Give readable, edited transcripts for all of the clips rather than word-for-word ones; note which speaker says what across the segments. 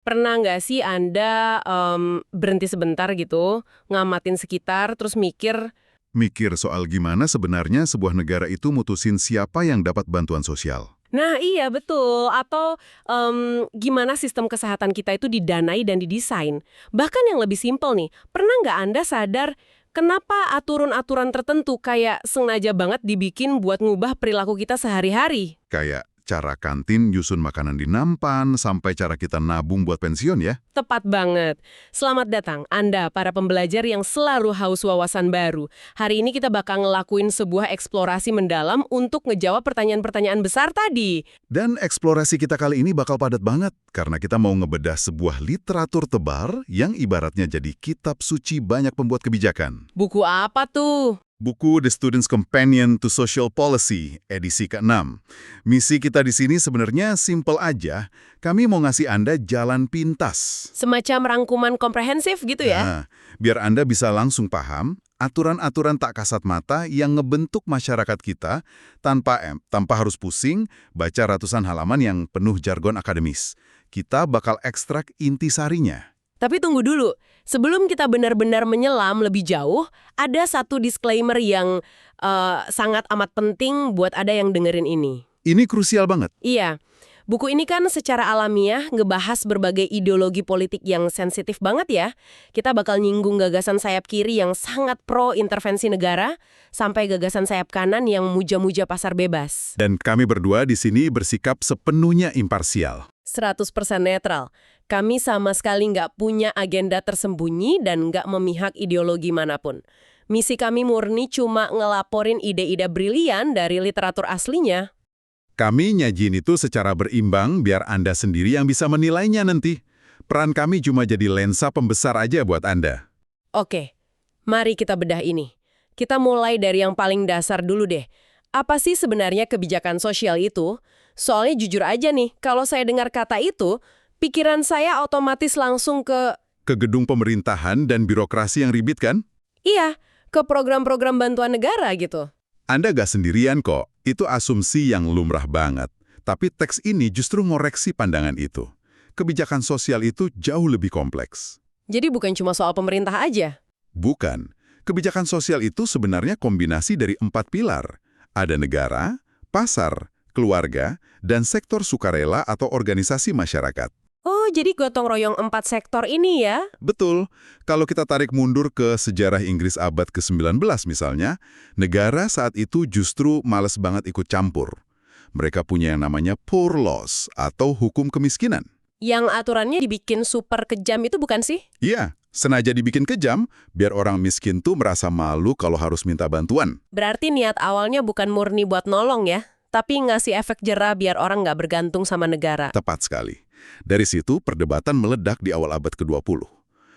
Speaker 1: Pernah nggak sih Anda berhenti sebentar gitu, ngamatin sekitar, terus mikir,
Speaker 2: Mikir soal gimana sebenarnya sebuah negara itu mutusin siapa yang dapat bantuan sosial.
Speaker 1: nah iya betul, atau gimana sistem kesehatan kita itu didanai dan didesain. Bahkan yang lebih simpel nih, pernah nggak Anda sadar kenapa aturan-aturan tertentu kayak sengaja banget dibikin buat ngubah perilaku kita sehari-hari?
Speaker 2: Kayak cara kantin nyusun makanan di nampan, sampai cara kita nabung buat pensiun ya.
Speaker 1: Tepat banget. Selamat datang, Anda para pembelajar yang selalu haus wawasan baru. Hari ini kita bakal ngelakuin sebuah eksplorasi mendalam untuk ngejawab pertanyaan-pertanyaan besar tadi.
Speaker 2: Dan eksplorasi kita kali ini bakal padat banget, karena kita mau ngebedah sebuah literatur tebal yang ibaratnya jadi kitab suci banyak pembuat kebijakan.
Speaker 1: Buku apa tuh?
Speaker 2: Buku The Student's Companion to Social Policy, edisi ke-6. Misi kita di sini sebenarnya simple aja. Kami mau ngasih Anda jalan pintas.
Speaker 1: Semacam rangkuman komprehensif gitu ya?
Speaker 2: Nah, biar Anda bisa langsung paham aturan-aturan tak kasat mata yang ngebentuk masyarakat kita tanpa harus pusing baca ratusan halaman yang penuh jargon akademis. Kita bakal ekstrak intisarinya.
Speaker 1: Tapi tunggu dulu, sebelum kita benar-benar menyelam lebih jauh, ada satu disclaimer yang sangat amat penting buat Anda yang dengerin ini.
Speaker 2: Ini krusial banget.
Speaker 1: Iya, buku ini kan secara alamiah ngebahas berbagai ideologi politik yang sensitif banget ya. Kita bakal nyinggung gagasan sayap kiri yang sangat pro intervensi negara, sampai gagasan sayap kanan yang muja-muja pasar bebas.
Speaker 2: Dan kami berdua di sini bersikap sepenuhnya imparsial.
Speaker 1: 100% netral. Kami sama sekali nggak punya agenda tersembunyi dan nggak memihak ideologi manapun. Misi kami murni cuma ngelaporin ide-ide brilian dari literatur aslinya.
Speaker 2: Kami nyajin itu secara berimbang biar Anda sendiri yang bisa menilainya nanti. Peran kami cuma jadi lensa pembesar aja buat Anda.
Speaker 1: Oke, mari kita bedah ini. Kita mulai dari yang paling dasar dulu deh. Apa sih sebenarnya kebijakan sosial itu? Soalnya jujur aja nih, kalau saya dengar kata itu, pikiran saya otomatis langsung
Speaker 2: Ke gedung pemerintahan dan birokrasi yang ribet kan?
Speaker 1: iya, ke program-program bantuan negara gitu.
Speaker 2: Anda gak sendirian kok, itu asumsi yang lumrah banget. Tapi teks ini justru ngoreksi pandangan itu. Kebijakan sosial itu jauh lebih kompleks.
Speaker 1: Jadi bukan cuma soal pemerintah aja.
Speaker 2: Bukan. Kebijakan sosial itu sebenarnya kombinasi dari 4 pilar. Ada negara, pasar, keluarga, dan sektor sukarela atau organisasi masyarakat.
Speaker 1: Oh, jadi gotong royong 4 sektor ini ya?
Speaker 2: Betul, kalau kita tarik mundur ke sejarah Inggris abad ke-19 misalnya, negara saat itu justru males banget ikut campur. Mereka punya yang namanya poor laws atau hukum kemiskinan.
Speaker 1: Yang aturannya dibikin super kejam itu bukan sih?
Speaker 2: Iya, sengaja dibikin kejam biar orang miskin tuh merasa malu kalau harus minta bantuan.
Speaker 1: Berarti niat awalnya bukan murni buat nolong ya, tapi ngasih efek jera biar orang nggak bergantung sama negara.
Speaker 2: Tepat sekali. Dari situ perdebatan meledak di awal abad ke-20.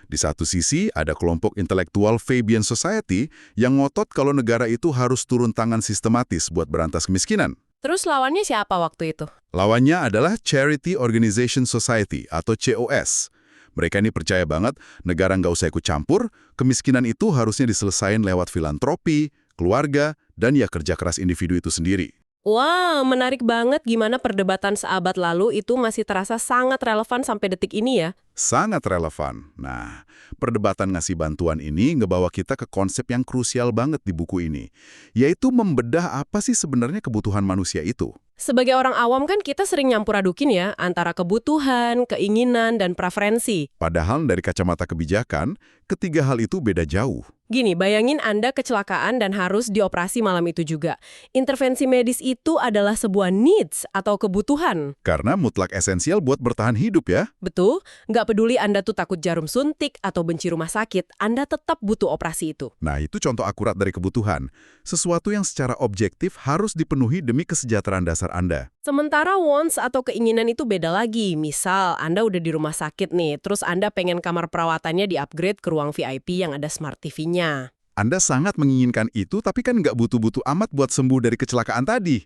Speaker 2: Di satu sisi ada kelompok intelektual Fabian Society yang ngotot kalau negara itu harus turun tangan sistematis buat berantas kemiskinan.
Speaker 1: Terus lawannya siapa waktu itu?
Speaker 2: Lawannya adalah Charity Organization Society atau COS. Mereka ini percaya banget negara nggak usah ikut campur, kemiskinan itu harusnya diselesain lewat filantropi, keluarga, dan ya kerja keras individu itu sendiri.
Speaker 1: Wah, menarik banget gimana perdebatan seabad lalu itu masih terasa sangat relevan sampai detik ini ya.
Speaker 2: Sangat relevan. Nah, perdebatan ngasih bantuan ini ngebawa kita ke konsep yang krusial banget di buku ini, yaitu membedah apa sih sebenarnya kebutuhan manusia itu.
Speaker 1: Sebagai orang awam kan kita sering nyampur adukin ya antara kebutuhan, keinginan, dan preferensi.
Speaker 2: Padahal dari kacamata kebijakan, ketiga hal itu beda jauh.
Speaker 1: Gini, bayangin Anda kecelakaan dan harus dioperasi malam itu juga. Intervensi medis itu adalah sebuah needs atau kebutuhan.
Speaker 2: Karena mutlak esensial buat bertahan hidup ya.
Speaker 1: Betul, nggak peduli Anda tuh takut jarum suntik atau benci rumah sakit, Anda tetap butuh operasi itu.
Speaker 2: Nah, itu contoh akurat dari kebutuhan. Sesuatu yang secara objektif harus dipenuhi demi kesejahteraan dasar Anda.
Speaker 1: Sementara wants atau keinginan itu beda lagi. Misal, Anda udah di rumah sakit nih, terus Anda pengen kamar perawatannya di-upgrade ke ruang VIP yang ada smart TV-nya.
Speaker 2: Anda sangat menginginkan itu, tapi kan nggak butuh-butuh amat buat sembuh dari kecelakaan tadi.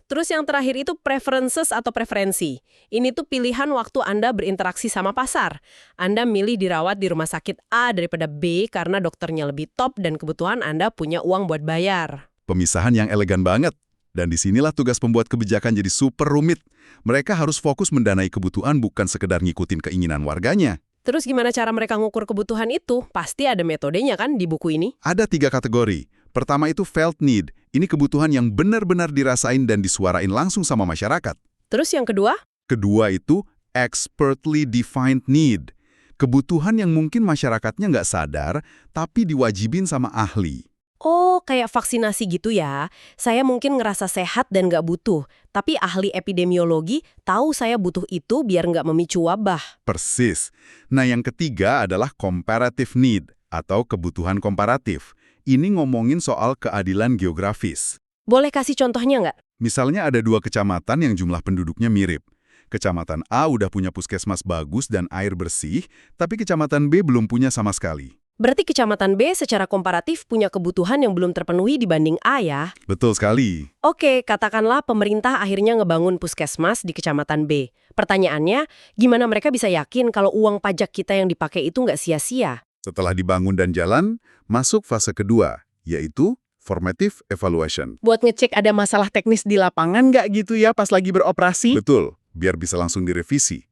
Speaker 1: Terus yang terakhir itu preferences atau preferensi. Ini tuh pilihan waktu Anda berinteraksi sama pasar. Anda milih dirawat di rumah sakit A daripada B karena dokternya lebih top dan kebutuhan Anda punya uang buat bayar.
Speaker 2: Pemisahan yang elegan banget. Dan disinilah tugas pembuat kebijakan jadi super rumit. Mereka harus fokus mendanai kebutuhan bukan sekedar ngikutin keinginan warganya.
Speaker 1: Terus gimana cara mereka ngukur kebutuhan itu? Pasti ada metodenya kan di buku ini?
Speaker 2: Ada 3 kategori. Pertama itu felt need. Ini kebutuhan yang benar-benar dirasain dan disuarain langsung sama masyarakat.
Speaker 1: Terus yang kedua?
Speaker 2: Kedua itu expertly defined need. Kebutuhan yang mungkin masyarakatnya nggak sadar, tapi diwajibin sama ahli.
Speaker 1: Oh, kayak vaksinasi gitu ya. Saya mungkin ngerasa sehat dan nggak butuh. Tapi ahli epidemiologi tahu saya butuh itu biar nggak memicu wabah.
Speaker 2: Persis. Nah, yang ketiga adalah comparative need atau kebutuhan komparatif. Ini ngomongin soal keadilan geografis.
Speaker 1: Boleh kasih contohnya nggak?
Speaker 2: Misalnya ada 2 kecamatan yang jumlah penduduknya mirip. Kecamatan A udah punya puskesmas bagus dan air bersih, tapi kecamatan B belum punya sama sekali.
Speaker 1: Berarti kecamatan B secara komparatif punya kebutuhan yang belum terpenuhi dibanding A ya?
Speaker 2: Betul sekali.
Speaker 1: Oke, katakanlah pemerintah akhirnya ngebangun puskesmas di kecamatan B. Pertanyaannya, gimana mereka bisa yakin kalau uang pajak kita yang dipakai itu nggak sia-sia?
Speaker 2: Setelah dibangun dan jalan, masuk fase kedua, yaitu formative evaluation.
Speaker 3: Buat ngecek ada masalah teknis di lapangan nggak gitu ya pas lagi beroperasi?
Speaker 2: Betul, biar bisa langsung direvisi.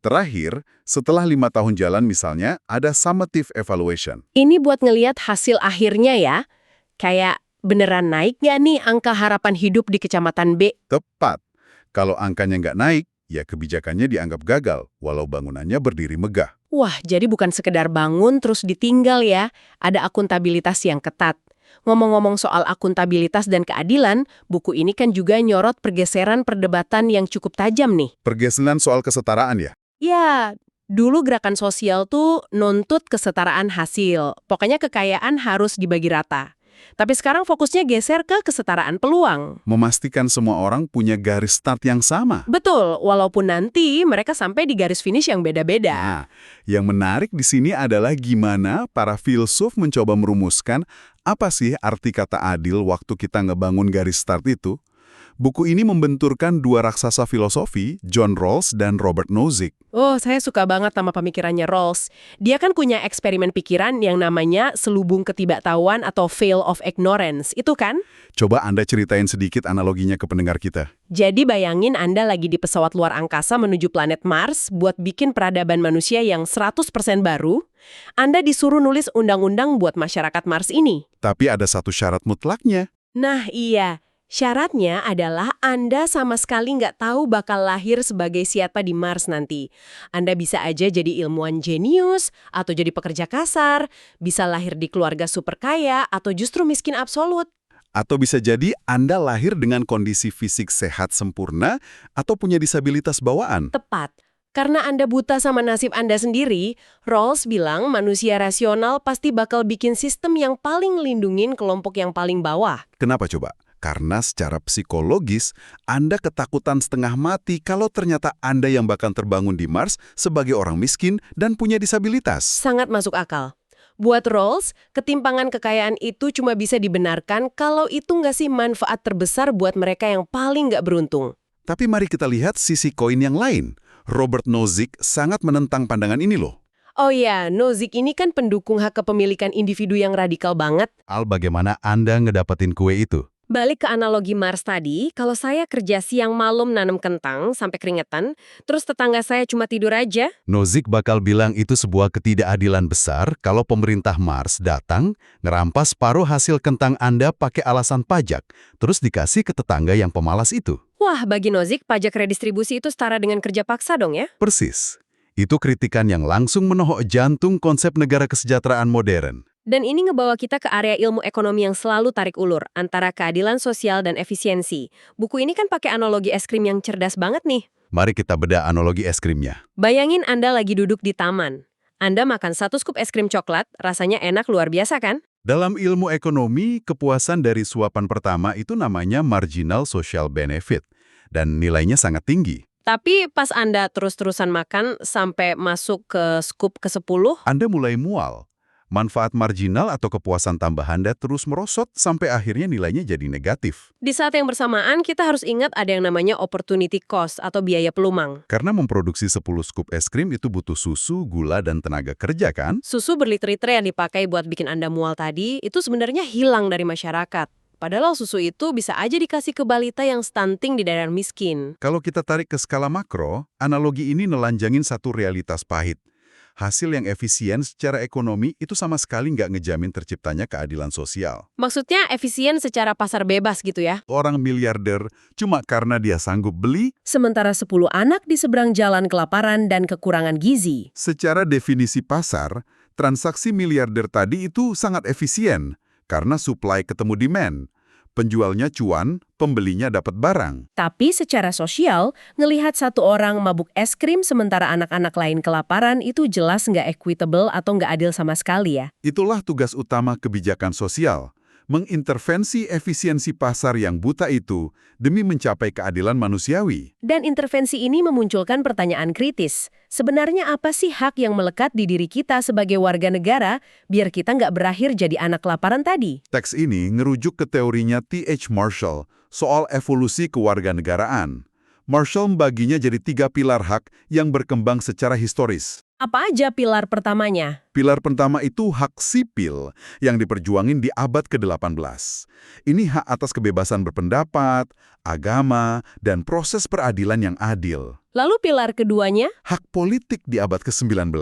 Speaker 2: Terakhir, setelah 5 tahun jalan misalnya, ada summative evaluation.
Speaker 1: Ini buat ngeliat hasil akhirnya ya. Kayak beneran naik nggak nih angka harapan hidup di kecamatan B?
Speaker 2: Tepat. Kalau angkanya nggak naik, ya kebijakannya dianggap gagal, walau bangunannya berdiri megah.
Speaker 1: Wah, jadi bukan sekedar bangun terus ditinggal ya. Ada akuntabilitas yang ketat. Ngomong-ngomong soal akuntabilitas dan keadilan, buku ini kan juga nyorot pergeseran perdebatan yang cukup tajam nih.
Speaker 2: Pergeseran soal kesetaraan ya?
Speaker 1: Ya, dulu gerakan sosial tuh nuntut kesetaraan hasil. Pokoknya kekayaan harus dibagi rata. Tapi sekarang fokusnya geser ke kesetaraan peluang.
Speaker 2: Memastikan semua orang punya garis start yang sama.
Speaker 1: Betul, walaupun nanti mereka sampai di garis finish yang beda-beda.
Speaker 2: Nah, yang menarik di sini adalah gimana para filsuf mencoba merumuskan apa sih arti kata adil waktu kita ngebangun garis start itu. Buku ini membenturkan 2 raksasa filosofi, John Rawls dan Robert Nozick.
Speaker 1: Oh, saya suka banget sama pemikirannya Rawls. Dia kan punya eksperimen pikiran yang namanya selubung ketidaktahuan atau veil of ignorance. Itu kan?
Speaker 2: Coba Anda ceritain sedikit analoginya ke pendengar kita.
Speaker 1: Jadi bayangin Anda lagi di pesawat luar angkasa menuju planet Mars buat bikin peradaban manusia yang 100% baru. Anda disuruh nulis undang-undang buat masyarakat Mars ini.
Speaker 2: Tapi ada satu syarat mutlaknya.
Speaker 1: Nah iya, syaratnya adalah Anda sama sekali nggak tahu bakal lahir sebagai siapa di Mars nanti. Anda bisa aja jadi ilmuwan jenius, atau jadi pekerja kasar, bisa lahir di keluarga super kaya, atau justru miskin absolut.
Speaker 2: Atau bisa jadi Anda lahir dengan kondisi fisik sehat sempurna atau punya disabilitas bawaan.
Speaker 1: Tepat. Karena Anda buta sama nasib Anda sendiri, Rawls bilang manusia rasional pasti bakal bikin sistem yang paling ngelindungin kelompok yang paling bawah.
Speaker 2: Kenapa coba? Karena secara psikologis, Anda ketakutan setengah mati kalau ternyata Anda yang bakal terbangun di Mars sebagai orang miskin dan punya disabilitas.
Speaker 1: Sangat masuk akal. Buat Rawls, ketimpangan kekayaan itu cuma bisa dibenarkan kalau itu nggak sih manfaat terbesar buat mereka yang paling nggak beruntung.
Speaker 2: Tapi mari kita lihat sisi koin yang lain. Robert Nozick sangat menentang pandangan ini loh.
Speaker 1: Oh ya, Nozick ini kan pendukung hak kepemilikan individu yang radikal banget.
Speaker 2: Al, bagaimana Anda ngedapetin kue itu?
Speaker 1: Balik ke analogi Mars tadi, kalau saya kerja siang malam nanam kentang sampai keringetan, terus tetangga saya cuma tidur aja.
Speaker 2: Nozick bakal bilang itu sebuah ketidakadilan besar kalau pemerintah Mars datang, ngerampas paruh hasil kentang Anda pakai alasan pajak, terus dikasih ke tetangga yang pemalas itu.
Speaker 1: Wah, bagi Nozick, pajak redistribusi itu setara dengan kerja paksa dong ya?
Speaker 2: Persis. Itu kritikan yang langsung menohok jantung konsep negara kesejahteraan modern.
Speaker 1: Dan ini ngebawa kita ke area ilmu ekonomi yang selalu tarik ulur, antara keadilan sosial dan efisiensi. Buku ini kan pakai analogi es krim yang cerdas banget nih.
Speaker 2: Mari kita bedah analogi es krimnya.
Speaker 1: Bayangin Anda lagi duduk di taman. Anda makan 1 scoop es krim coklat, rasanya enak luar biasa kan?
Speaker 2: Dalam ilmu ekonomi, kepuasan dari suapan pertama itu namanya marginal social benefit. Dan nilainya sangat tinggi.
Speaker 1: Tapi pas Anda terus-terusan makan sampai masuk ke scoop ke-10,
Speaker 2: Anda mulai mual. Manfaat marginal atau kepuasan tambahan Anda terus merosot sampai akhirnya nilainya jadi negatif.
Speaker 1: di saat yang bersamaan kita harus ingat ada yang namanya opportunity cost atau biaya pelumang.
Speaker 2: Karena memproduksi 10 scoop es krim itu butuh susu, gula, dan tenaga kerja kan?
Speaker 1: Susu berliter-liter yang dipakai buat bikin Anda mual tadi, itu sebenarnya hilang dari masyarakat. Padahal susu itu bisa aja dikasih ke balita yang stunting di daerah miskin.
Speaker 2: Kalau kita tarik ke skala makro, analogi ini nelanjangin satu realitas pahit. Hasil yang efisien secara ekonomi itu sama sekali nggak ngejamin terciptanya keadilan sosial.
Speaker 1: Maksudnya efisien secara pasar bebas gitu ya?
Speaker 2: Orang miliarder cuma karena dia sanggup beli,
Speaker 1: Sementara 10 anak di seberang jalan kelaparan dan kekurangan gizi.
Speaker 2: secara definisi pasar, transaksi miliarder tadi itu sangat efisien karena supply ketemu demand. Penjualnya cuan, pembelinya dapat barang.
Speaker 1: Tapi secara sosial, ngelihat satu orang mabuk es krim sementara anak-anak lain kelaparan itu jelas nggak equitable atau nggak adil sama sekali ya.
Speaker 2: Itulah tugas utama kebijakan sosial, mengintervensi efisiensi pasar yang buta itu demi mencapai keadilan manusiawi.
Speaker 1: Dan intervensi ini memunculkan pertanyaan kritis. Sebenarnya apa sih hak yang melekat di diri kita sebagai warga negara biar kita nggak berakhir jadi anak kelaparan tadi?
Speaker 2: Teks ini ngerujuk ke teorinya T.H. Marshall soal evolusi kewarganegaraan. Marshall membaginya jadi 3 pilar hak yang berkembang secara historis.
Speaker 1: Apa aja pilar pertamanya?
Speaker 2: Pilar pertama itu hak sipil yang diperjuangin di abad ke-18. Ini hak atas kebebasan berpendapat, agama, dan proses peradilan yang adil.
Speaker 1: Lalu pilar keduanya?
Speaker 2: Hak politik di abad ke-19.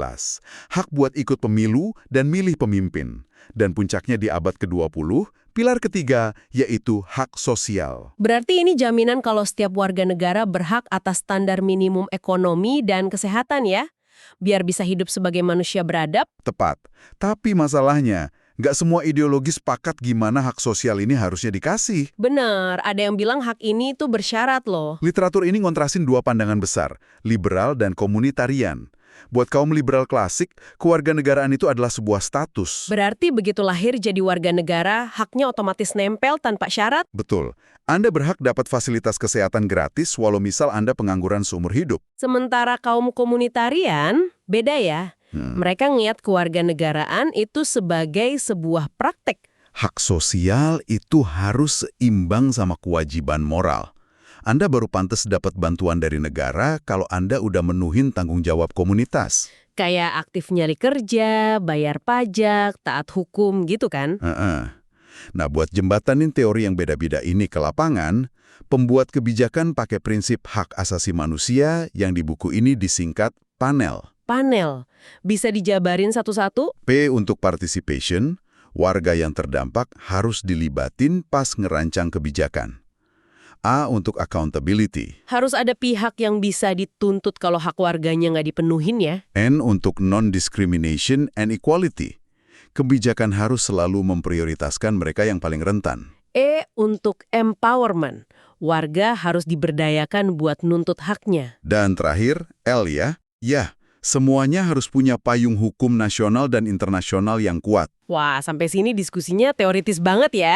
Speaker 2: Hak buat ikut pemilu dan milih pemimpin. Dan puncaknya di abad ke-20, pilar ketiga yaitu hak sosial.
Speaker 1: Berarti ini jaminan kalau setiap warga negara berhak atas standar minimum ekonomi dan kesehatan ya? Biar bisa hidup sebagai manusia beradab?
Speaker 2: Tepat. Tapi masalahnya, nggak semua ideologi sepakat gimana hak sosial ini harusnya dikasih.
Speaker 1: Benar, ada yang bilang hak ini tuh bersyarat loh.
Speaker 2: Literatur ini ngontrasin 2 pandangan besar, liberal dan komunitarian. Buat kaum liberal klasik, kewarganegaraan itu adalah sebuah status.
Speaker 1: Berarti begitu lahir jadi warga negara, haknya otomatis nempel tanpa syarat?
Speaker 2: Betul. Anda berhak dapat fasilitas kesehatan gratis walau misal Anda pengangguran seumur hidup.
Speaker 1: Sementara kaum komunitarian, beda ya. Mereka ngeliat kewarganegaraan itu sebagai sebuah praktek.
Speaker 2: Hak sosial itu harus seimbang sama kewajiban moral. Anda baru pantas dapat bantuan dari negara kalau Anda udah menuhin tanggung jawab komunitas.
Speaker 1: Kayak aktif nyari kerja, bayar pajak, taat hukum gitu kan?
Speaker 2: Nah, buat jembatanin teori yang beda-beda ini ke lapangan, pembuat kebijakan pakai prinsip hak asasi manusia yang di buku ini disingkat PANEL.
Speaker 1: Panel. Bisa dijabarin satu-satu?
Speaker 2: P untuk participation, warga yang terdampak harus dilibatin pas ngerancang kebijakan. A untuk accountability.
Speaker 1: Harus ada pihak yang bisa dituntut kalau hak warganya nggak dipenuhin ya?
Speaker 2: N untuk non-discrimination and equality. Kebijakan harus selalu memprioritaskan mereka yang paling rentan.
Speaker 1: E untuk empowerment. Warga harus diberdayakan buat nuntut haknya.
Speaker 2: Dan terakhir, L ya. Semuanya harus punya payung hukum nasional dan internasional yang kuat.
Speaker 1: Wah, sampai sini diskusinya teoritis banget ya.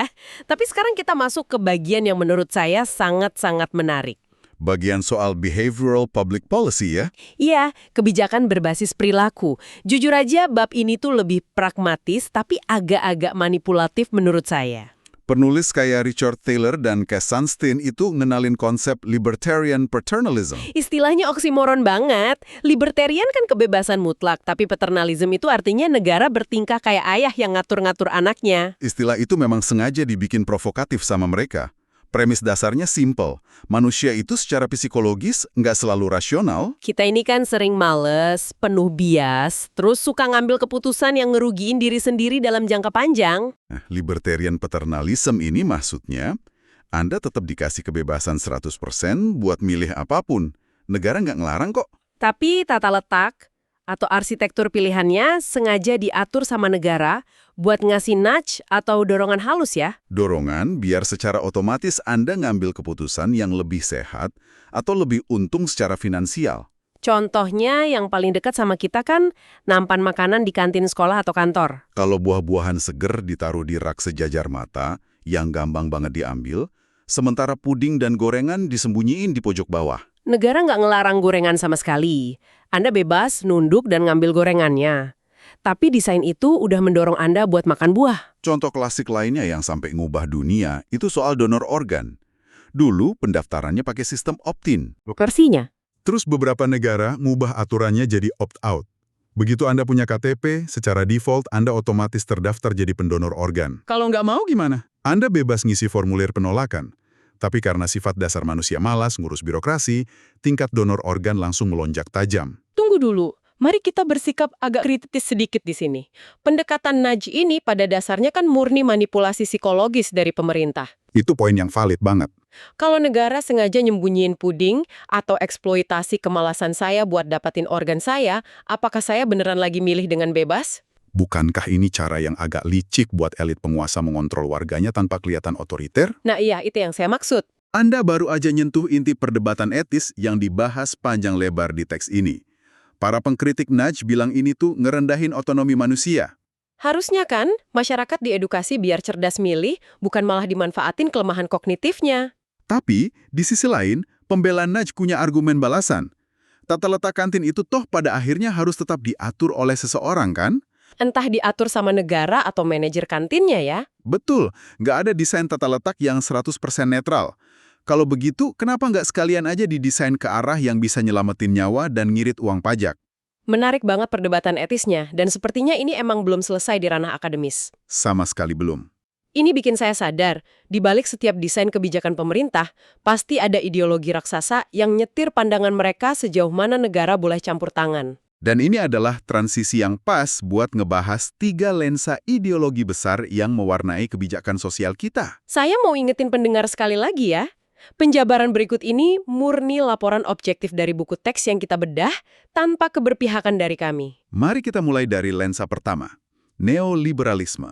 Speaker 1: Tapi sekarang kita masuk ke bagian yang menurut saya sangat-sangat menarik.
Speaker 2: Bagian soal behavioral public policy ya.
Speaker 1: Iya, kebijakan berbasis perilaku. Jujur aja bab ini tuh lebih pragmatis tapi agak-agak manipulatif menurut saya.
Speaker 2: Penulis kayak Richard Thaler dan Cass Sunstein itu ngenalin konsep libertarian paternalism.
Speaker 1: Istilahnya oksimoron banget. Libertarian kan kebebasan mutlak, tapi paternalism itu artinya negara bertingkah kayak ayah yang ngatur-ngatur anaknya.
Speaker 2: Istilah itu memang sengaja dibikin provokatif sama mereka. Premis dasarnya simple. Manusia itu secara psikologis nggak selalu rasional.
Speaker 1: Kita ini kan sering males, penuh bias, terus suka ngambil keputusan yang ngerugiin diri sendiri dalam jangka panjang.
Speaker 2: Nah, libertarian paternalism ini maksudnya, Anda tetap dikasih kebebasan 100% buat milih apapun. Negara nggak ngelarang kok.
Speaker 1: Tapi tata letak atau arsitektur pilihannya sengaja diatur sama negara buat ngasih nudge atau dorongan halus ya.
Speaker 2: Dorongan biar secara otomatis Anda ngambil keputusan yang lebih sehat atau lebih untung secara finansial.
Speaker 1: Contohnya yang paling dekat sama kita kan nampan makanan di kantin sekolah atau kantor.
Speaker 2: Kalau buah-buahan seger ditaruh di rak sejajar mata, yang gampang banget diambil, sementara puding dan gorengan disembunyiin di pojok bawah.
Speaker 1: Negara nggak ngelarang gorengan sama sekali. Anda bebas nunduk dan ngambil gorengannya. Tapi desain itu udah mendorong Anda buat makan buah.
Speaker 2: Contoh klasik lainnya yang sampai ngubah dunia itu soal donor organ. Dulu pendaftarannya pakai sistem opt-in.
Speaker 1: Versinya.
Speaker 2: Terus beberapa negara ngubah aturannya jadi opt-out. Begitu Anda punya KTP, secara default Anda otomatis terdaftar jadi pendonor organ.
Speaker 3: Kalau nggak mau gimana?
Speaker 2: Anda bebas ngisi formulir penolakan. Tapi karena sifat dasar manusia malas ngurus birokrasi, tingkat donor organ langsung melonjak tajam.
Speaker 1: Tunggu dulu. Mari kita bersikap agak kritis sedikit di sini. Pendekatan nudge ini pada dasarnya kan murni manipulasi psikologis dari pemerintah.
Speaker 2: Itu poin yang valid banget.
Speaker 1: Kalau negara sengaja nyembunyiin puding atau eksploitasi kemalasan saya buat dapatin organ saya, apakah saya beneran lagi milih dengan bebas?
Speaker 2: Bukankah ini cara yang agak licik buat elit penguasa mengontrol warganya tanpa kelihatan otoriter?
Speaker 1: Nah iya, itu yang saya maksud.
Speaker 2: Anda baru aja nyentuh inti perdebatan etis yang dibahas panjang lebar di teks ini. Para pengkritik nudge bilang ini tuh ngerendahin otonomi manusia.
Speaker 1: Harusnya kan, masyarakat diedukasi biar cerdas milih, bukan malah dimanfaatin kelemahan kognitifnya.
Speaker 2: Tapi, di sisi lain, pembela nudge punya argumen balasan. Tata letak kantin itu toh pada akhirnya harus tetap diatur oleh seseorang kan?
Speaker 1: Entah diatur sama negara atau manajer kantinnya ya.
Speaker 2: Betul, nggak ada desain tata letak yang 100% netral. Kalau begitu, kenapa nggak sekalian aja didesain ke arah yang bisa nyelamatin nyawa dan ngirit uang pajak?
Speaker 1: Menarik banget perdebatan etisnya, dan sepertinya ini emang belum selesai di ranah akademis.
Speaker 2: Sama sekali belum.
Speaker 1: Ini bikin saya sadar, di balik setiap desain kebijakan pemerintah, pasti ada ideologi raksasa yang nyetir pandangan mereka sejauh mana negara boleh campur tangan.
Speaker 2: Dan ini adalah transisi yang pas buat ngebahas 3 lensa ideologi besar yang mewarnai kebijakan sosial kita.
Speaker 1: Saya mau ingetin pendengar sekali lagi ya, penjabaran berikut ini murni laporan objektif dari buku teks yang kita bedah tanpa keberpihakan dari kami.
Speaker 2: Mari kita mulai dari lensa pertama, neoliberalisme.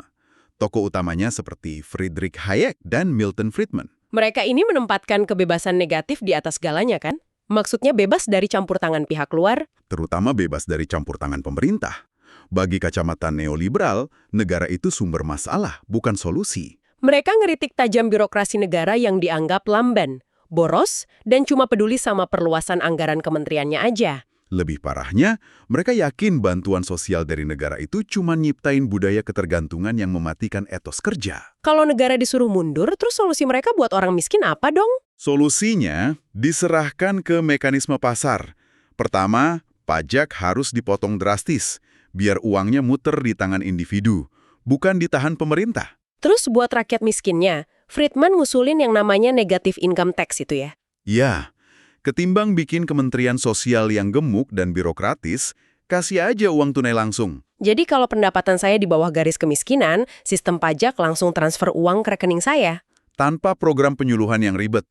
Speaker 2: Tokoh utamanya seperti Friedrich Hayek dan Milton Friedman.
Speaker 1: Mereka ini menempatkan kebebasan negatif di atas segalanya kan? Maksudnya bebas dari campur tangan pihak luar.
Speaker 2: Terutama bebas dari campur tangan pemerintah. Bagi kacamata neoliberal, negara itu sumber masalah, bukan solusi.
Speaker 1: Mereka ngeritik tajam birokrasi negara yang dianggap lamban, boros, dan cuma peduli sama perluasan anggaran kementeriannya aja.
Speaker 2: Lebih parahnya, mereka yakin bantuan sosial dari negara itu cuma nyiptain budaya ketergantungan yang mematikan etos kerja.
Speaker 1: Kalau negara disuruh mundur, terus solusi mereka buat orang miskin apa dong?
Speaker 2: Solusinya diserahkan ke mekanisme pasar. Pertama, pajak harus dipotong drastis, biar uangnya muter di tangan individu, bukan ditahan pemerintah.
Speaker 1: Terus buat rakyat miskinnya, Friedman ngusulin yang namanya negative income tax itu ya?
Speaker 2: Ya, ketimbang bikin kementerian sosial yang gemuk dan birokratis, kasih aja uang tunai langsung.
Speaker 1: Jadi kalau pendapatan saya di bawah garis kemiskinan, sistem pajak langsung transfer uang ke rekening saya.
Speaker 2: Tanpa program penyuluhan yang ribet.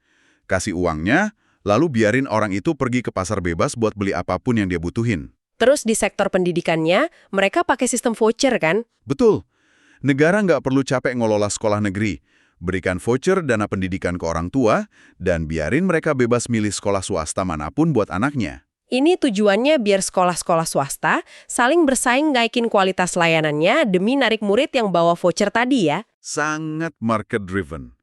Speaker 2: Kasih uangnya, lalu biarin orang itu pergi ke pasar bebas buat beli apapun yang dia butuhin.
Speaker 1: Terus di sektor pendidikannya, mereka pakai sistem voucher kan?
Speaker 2: Betul. Negara nggak perlu capek ngelola sekolah negeri. Berikan voucher dana pendidikan ke orang tua, dan biarin mereka bebas milih sekolah swasta manapun buat anaknya.
Speaker 1: Ini tujuannya biar sekolah-sekolah swasta saling bersaing naikin kualitas layanannya demi narik murid yang bawa voucher tadi ya.
Speaker 2: Sangat market-driven.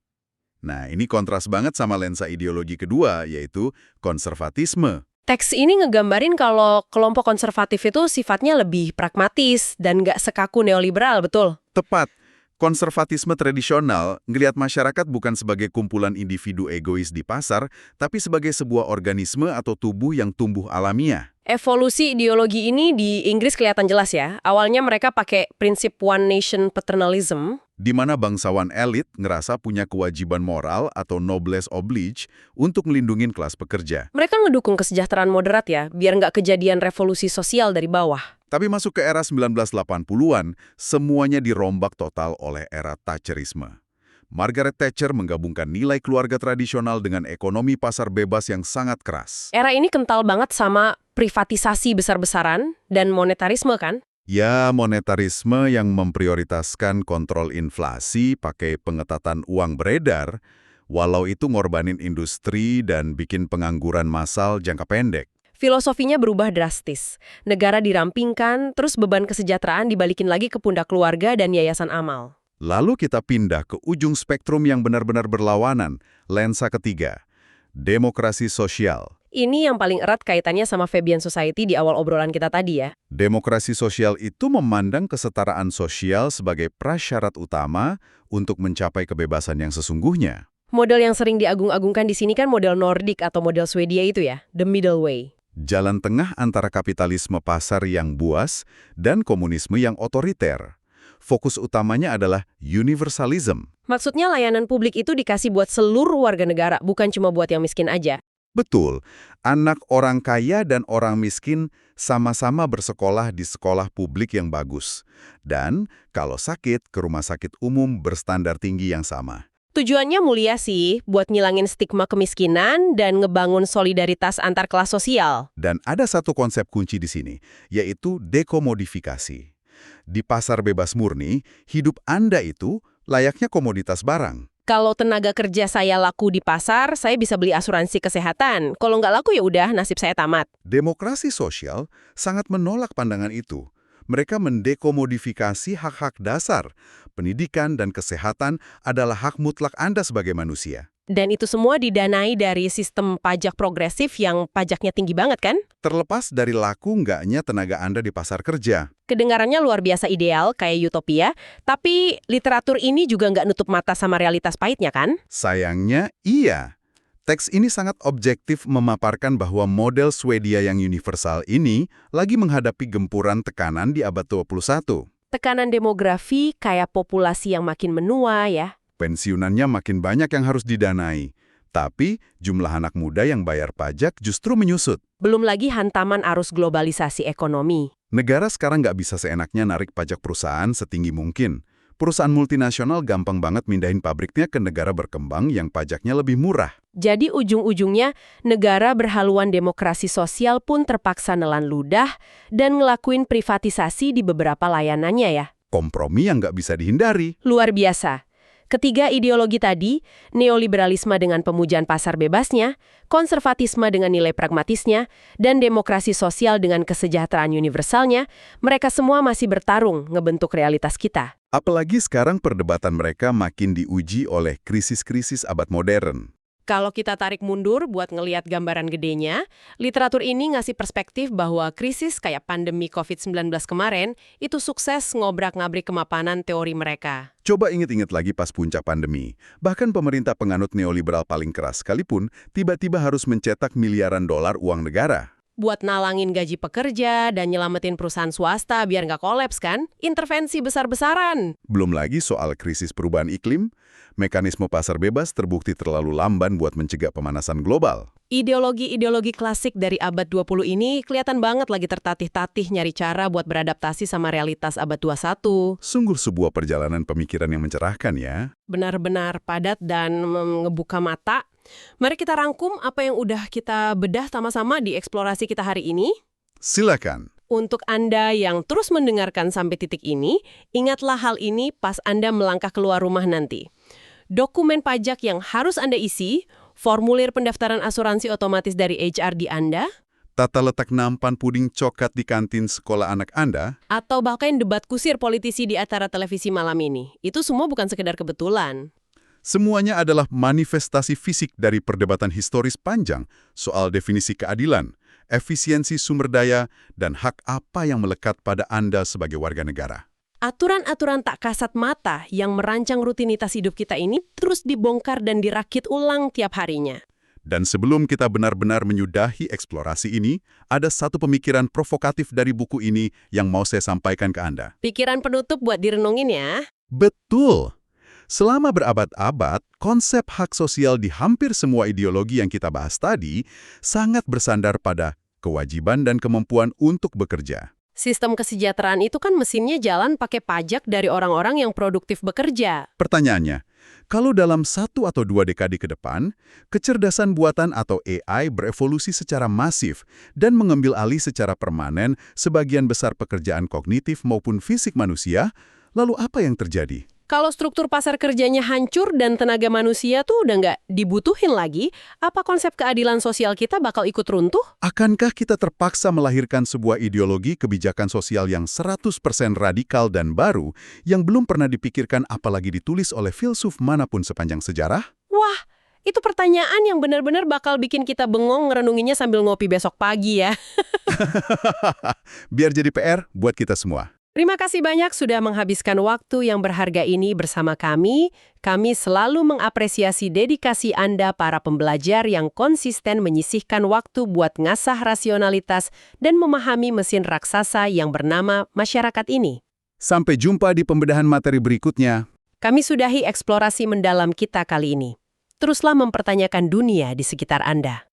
Speaker 2: Nah, ini kontras banget sama lensa ideologi kedua, yaitu konservatisme.
Speaker 1: Teks ini ngegambarin kalau kelompok konservatif itu sifatnya lebih pragmatis dan nggak sekaku neoliberal, betul?
Speaker 2: Tepat. Konservatisme tradisional ngelihat masyarakat bukan sebagai kumpulan individu egois di pasar, tapi sebagai sebuah organisme atau tubuh yang tumbuh alamiah.
Speaker 1: Evolusi ideologi ini di Inggris kelihatan jelas ya. Awalnya mereka pakai prinsip one nation paternalism,
Speaker 2: Di mana bangsawan elit ngerasa punya kewajiban moral atau noblesse oblige untuk melindungi kelas pekerja.
Speaker 1: mereka ngedukung kesejahteraan moderat ya, biar nggak kejadian revolusi sosial dari bawah.
Speaker 2: Tapi masuk ke era 1980-an, semuanya dirombak total oleh era Thatcherisme. Margaret Thatcher menggabungkan nilai keluarga tradisional dengan ekonomi pasar bebas yang sangat keras.
Speaker 1: Era ini kental banget sama privatisasi besar-besaran dan monetarisme kan?
Speaker 2: Ya, monetarisme yang memprioritaskan kontrol inflasi pakai pengetatan uang beredar, walau itu ngorbanin industri dan bikin pengangguran massal jangka pendek.
Speaker 1: Filosofinya berubah drastis. Negara dirampingkan, terus beban kesejahteraan dibalikin lagi ke pundak keluarga dan yayasan amal.
Speaker 2: Lalu kita pindah ke ujung spektrum yang benar-benar berlawanan, lensa ketiga, demokrasi sosial.
Speaker 1: Ini yang paling erat kaitannya sama Fabian Society di awal obrolan kita tadi ya.
Speaker 2: Demokrasi sosial itu memandang kesetaraan sosial sebagai prasyarat utama untuk mencapai kebebasan yang sesungguhnya.
Speaker 1: Model yang sering diagung-agungkan di sini kan model Nordik atau model Swedia itu ya, the middle way.
Speaker 2: Jalan tengah antara kapitalisme pasar yang buas dan komunisme yang otoriter. fokus utamanya adalah universalism.
Speaker 1: Maksudnya layanan publik itu dikasih buat seluruh warga negara, bukan cuma buat yang miskin aja.
Speaker 2: Betul, anak orang kaya dan orang miskin sama-sama bersekolah di sekolah publik yang bagus. Dan kalau sakit, ke rumah sakit umum berstandar tinggi yang sama.
Speaker 1: Tujuannya mulia sih, buat ngilangin stigma kemiskinan dan ngebangun solidaritas antar kelas sosial.
Speaker 2: Dan ada satu konsep kunci di sini, yaitu dekomodifikasi. Di pasar bebas murni, hidup Anda itu layaknya komoditas barang.
Speaker 1: Kalau tenaga kerja saya laku di pasar, saya bisa beli asuransi kesehatan. Kalau nggak laku ya udah, nasib saya tamat.
Speaker 2: Demokrasi sosial sangat menolak pandangan itu. Mereka mendekomodifikasi hak-hak dasar. Pendidikan dan kesehatan adalah hak mutlak Anda sebagai manusia.
Speaker 1: Dan itu semua didanai dari sistem pajak progresif yang pajaknya tinggi banget kan?
Speaker 2: Terlepas dari laku nggaknya tenaga Anda di pasar kerja.
Speaker 1: Kedengarannya luar biasa ideal, kayak utopia, tapi literatur ini juga nggak nutup mata sama realitas pahitnya kan?
Speaker 2: Sayangnya, iya. Teks ini sangat objektif memaparkan bahwa model Swedia yang universal ini lagi menghadapi gempuran tekanan di abad 21.
Speaker 1: Tekanan demografi kayak populasi yang makin menua ya.
Speaker 2: Pensiunannya makin banyak yang harus didanai. Tapi jumlah anak muda yang bayar pajak justru menyusut.
Speaker 1: Belum lagi hantaman arus globalisasi ekonomi.
Speaker 2: Negara sekarang nggak bisa seenaknya narik pajak perusahaan setinggi mungkin. Perusahaan multinasional gampang banget mindahin pabriknya ke negara berkembang yang pajaknya lebih murah.
Speaker 1: Jadi ujung-ujungnya negara berhaluan demokrasi sosial pun terpaksa nelan ludah dan ngelakuin privatisasi di beberapa layanannya ya.
Speaker 2: Kompromi yang nggak bisa dihindari.
Speaker 1: Luar biasa. Ketiga ideologi tadi, neoliberalisme dengan pemujaan pasar bebasnya, konservatisme dengan nilai pragmatisnya, dan demokrasi sosial dengan kesejahteraan universalnya, mereka semua masih bertarung ngebentuk realitas kita.
Speaker 2: Apalagi sekarang perdebatan mereka makin diuji oleh krisis-krisis abad modern.
Speaker 1: Kalau kita tarik mundur buat ngelihat gambaran gedenya, literatur ini ngasih perspektif bahwa krisis kayak pandemi COVID-19 kemarin itu sukses ngobrak-ngabrik kemapanan teori mereka.
Speaker 2: Coba ingat-ingat lagi pas puncak pandemi. Bahkan pemerintah penganut neoliberal paling keras sekalipun tiba-tiba harus mencetak miliaran dolar uang negara.
Speaker 1: Buat nalangin gaji pekerja dan nyelamatin perusahaan swasta biar nggak kolaps kan? Intervensi besar-besaran.
Speaker 2: Belum lagi soal krisis perubahan iklim, mekanisme pasar bebas terbukti terlalu lamban buat mencegah pemanasan global.
Speaker 1: Ideologi-ideologi klasik dari abad 20 ini kelihatan banget lagi tertatih-tatih nyari cara buat beradaptasi sama realitas abad 21.
Speaker 2: Sungguh sebuah perjalanan pemikiran yang mencerahkan ya.
Speaker 1: Benar-benar padat dan ngebuka mata. Mari kita rangkum apa yang udah kita bedah sama-sama di eksplorasi kita hari ini.
Speaker 2: Silakan.
Speaker 1: Untuk Anda yang terus mendengarkan sampai titik ini, ingatlah hal ini pas Anda melangkah keluar rumah nanti. Dokumen pajak yang harus Anda isi, formulir pendaftaran asuransi otomatis dari HRD Anda,
Speaker 2: Tata letak nampan puding coklat di kantin sekolah anak Anda,
Speaker 1: atau bahkan debat kusir politisi di acara televisi malam ini. Itu semua bukan sekedar kebetulan.
Speaker 2: semuanya adalah manifestasi fisik dari perdebatan historis panjang soal definisi keadilan, efisiensi sumber daya, dan hak apa yang melekat pada Anda sebagai warga negara.
Speaker 1: Aturan-aturan tak kasat mata yang merancang rutinitas hidup kita ini terus dibongkar dan dirakit ulang tiap harinya.
Speaker 2: Dan sebelum kita benar-benar menyudahi eksplorasi ini, ada satu pemikiran provokatif dari buku ini yang mau saya sampaikan ke Anda.
Speaker 1: Pikiran penutup buat direnungin ya.
Speaker 2: Betul! Selama berabad-abad, konsep hak sosial di hampir semua ideologi yang kita bahas tadi sangat bersandar pada kewajiban dan kemampuan untuk bekerja.
Speaker 1: Sistem kesejahteraan itu kan mesinnya jalan pakai pajak dari orang-orang yang produktif bekerja.
Speaker 2: Pertanyaannya, kalau dalam 1 atau 2 dekade ke depan, kecerdasan buatan atau AI berevolusi secara masif dan mengambil alih secara permanen sebagian besar pekerjaan kognitif maupun fisik manusia, lalu apa yang terjadi?
Speaker 1: Kalau struktur pasar kerjanya hancur dan tenaga manusia tuh udah nggak dibutuhin lagi, apa konsep keadilan sosial kita bakal ikut runtuh?
Speaker 2: Akankah kita terpaksa melahirkan sebuah ideologi kebijakan sosial yang 100% radikal dan baru yang belum pernah dipikirkan apalagi ditulis oleh filsuf manapun sepanjang sejarah?
Speaker 1: Wah, itu pertanyaan yang benar-benar bakal bikin kita bengong ngerenunginya sambil ngopi besok pagi ya.
Speaker 2: Biar jadi PR buat kita semua.
Speaker 1: Terima kasih banyak sudah menghabiskan waktu yang berharga ini bersama kami. Kami selalu mengapresiasi dedikasi Anda para pembelajar yang konsisten menyisihkan waktu buat ngasah rasionalitas dan memahami mesin raksasa yang bernama masyarakat ini.
Speaker 2: Sampai jumpa di pembedahan materi berikutnya.
Speaker 1: Kami sudahi eksplorasi mendalam kita kali ini. Teruslah mempertanyakan dunia di sekitar Anda.